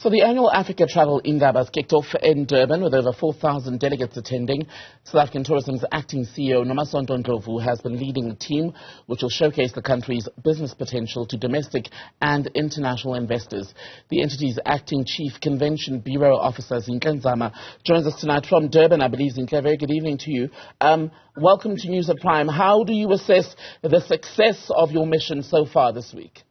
So the annual Africa Travel Indaba has kicked off in Durban with over 4,000 delegates attending. South African Tourism's acting CEO Nomasonto Ndlovu has been leading the team, which will showcase the country's business potential to domestic and international investors. The entity's acting chief convention bureau officer, Zinhle Zama, joins us tonight from Durban. I believe, Zinhle, very good evening to you. Welcome to News at Prime. How do you assess the success of your mission so far this week?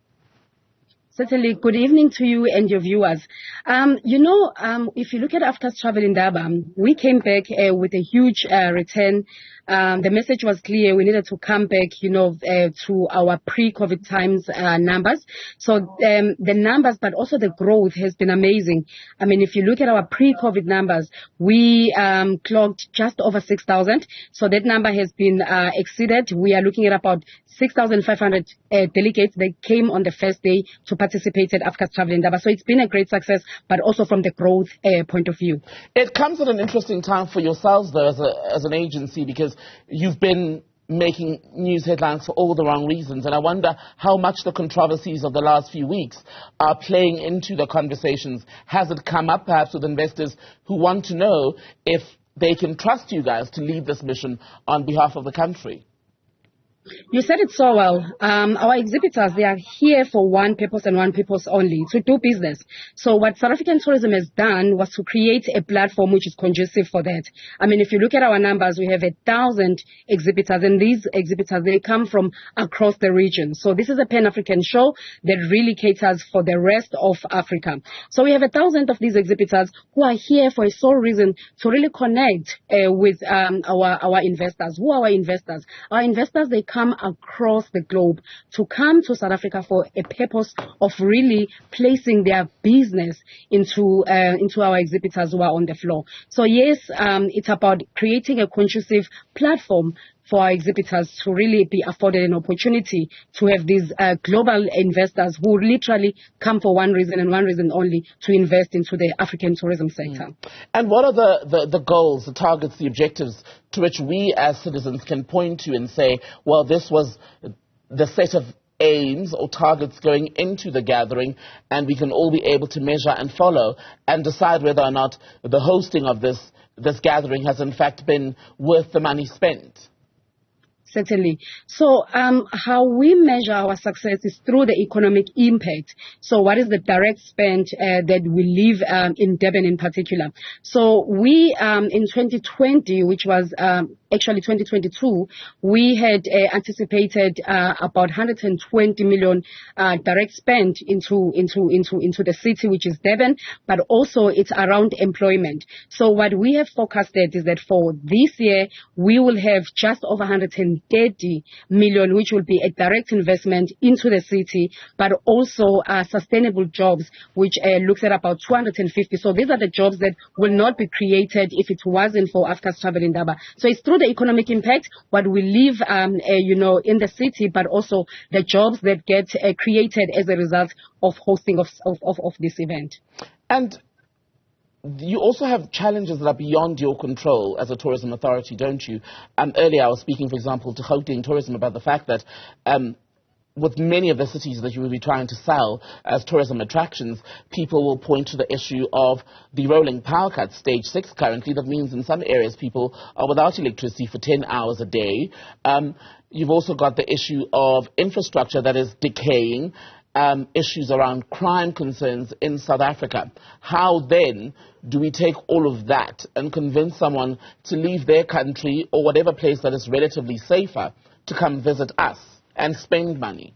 Certainly, good evening to you and your viewers. If you look at Africa Travel Indaba, we came back with a huge return. The message was clear. We needed to come back, to our pre-COVID times numbers. So the numbers, but also the growth has been amazing. I mean, if you look at our pre-COVID numbers, we clocked just over 6,000. So that number has been exceeded. We are looking at about 6,500 delegates that came on the first day to participate at Africa Travel Indaba. So it's been a great success, but also from the growth point of view. It comes at an interesting time for yourselves, though, as an agency, because you've been making news headlines for all the wrong reasons. And I wonder how much the controversies of the last few weeks are playing into the conversations. Has it come up perhaps with investors who want to know if they can trust you guys to lead this mission on behalf of the country? You said it so well. Our exhibitors, they are here for one purpose and one purpose only, to do business. So what South African tourism has done was to create a platform which is conducive for that. I mean, if you look at our numbers, we have 1,000 exhibitors, and these exhibitors, they come from across the region. So this is a Pan-African show that really caters for the rest of Africa. So we have 1,000 of these exhibitors who are here for a sole reason to really connect with our investors. Who are our investors? Our investors, they come across the globe to come to South Africa for a purpose of really placing their business into our exhibitors who are on the floor. So yes, it's about creating a conducive platform for our exhibitors to really be afforded an opportunity to have these global investors who literally come for one reason and one reason only, to invest into the African tourism sector. And what are the goals, the targets, the objectives to which we as citizens can point to and say, well, this was the set of aims or targets going into the gathering, and we can all be able to measure and follow and decide whether or not the hosting of this gathering has in fact been worth the money spent? Certainly. So how we measure our success is through the economic impact. So what is the direct spend that we leave in Durban in particular? So we, in 2020, which was actually 2022, we had anticipated about 120 million direct spend into the city, which is Durban, but also it's around employment. So what we have forecasted is that for this year, we will have just over 130 million, which will be a direct investment into the city, but also sustainable jobs, which looks at about 250. So these are the jobs that will not be created if it wasn't for Africa Travel Indaba. So it's through the economic impact, what we live, in the city, but also the jobs that get created as a result of hosting of this event. And you also have challenges that are beyond your control as a tourism authority, don't you? Earlier I was speaking, for example, to Gauteng Tourism about the fact that with many of the cities that you will be trying to sell as tourism attractions, people will point to the issue of the rolling power cuts, stage 6 currently. That means in some areas people are without electricity for 10 hours a day. You've also got the issue of infrastructure that is decaying, issues around crime concerns in South Africa. How then do we take all of that and convince someone to leave their country or whatever place that is relatively safer to come visit us and spend money?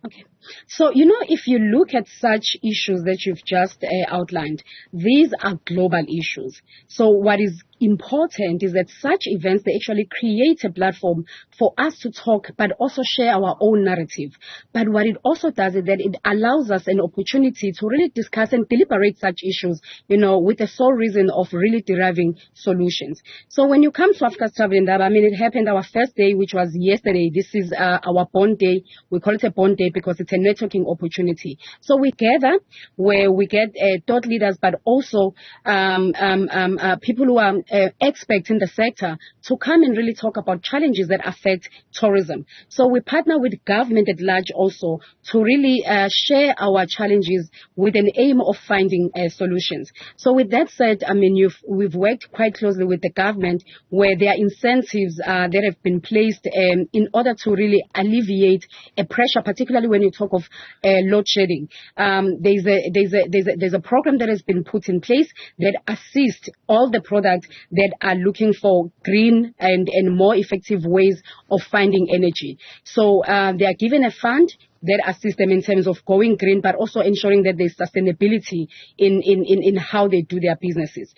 Okay. So, if you look at such issues that you've just outlined, these are global issues. So what is important is that such events, they actually create a platform for us to talk, but also share our own narrative. But what it also does is that it allows us an opportunity to really discuss and deliberate such issues, with the sole reason of really deriving solutions. So when you come to Africa Travel Indaba, it happened our first day, which was yesterday. This is our bond day. We call it a bond day because it's a networking opportunity. So we gather where we get thought leaders, but also people who are experts in the sector to come and really talk about challenges that affect tourism. So we partner with government at large also to really share our challenges with an aim of finding solutions. So with that said, I mean, we've worked quite closely with the government where there are incentives that have been placed in order to really alleviate a pressure, particularly when you talk of load shedding. There's a program that has been put in place that assists all the products that are looking for green and more effective ways of finding energy. So they are given a fund that assists them in terms of going green, but also ensuring that there's sustainability in how they do their businesses.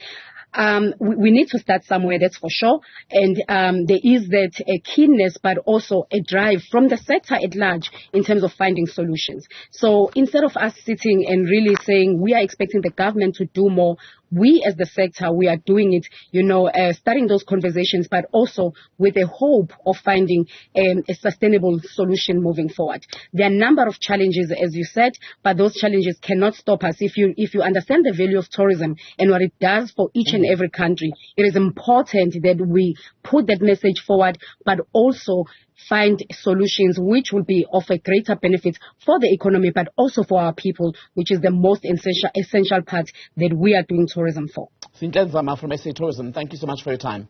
We need to start somewhere, that's for sure. And there is that a keenness, but also a drive from the sector at large in terms of finding solutions. So instead of us sitting and really saying we are expecting the government to do more, we as the sector, we are doing it, starting those conversations, but also with a hope of finding a sustainable solution moving forward. There are a number of challenges, as you said, but those challenges cannot stop us. If you understand the value of tourism and what it does for each and every country, it is important that we put that message forward, but also find solutions which will be of a greater benefit for the economy, but also for our people, which is the most essential part that we are doing tourism for. Zinhle Zama from SA Tourism, thank you so much for your time.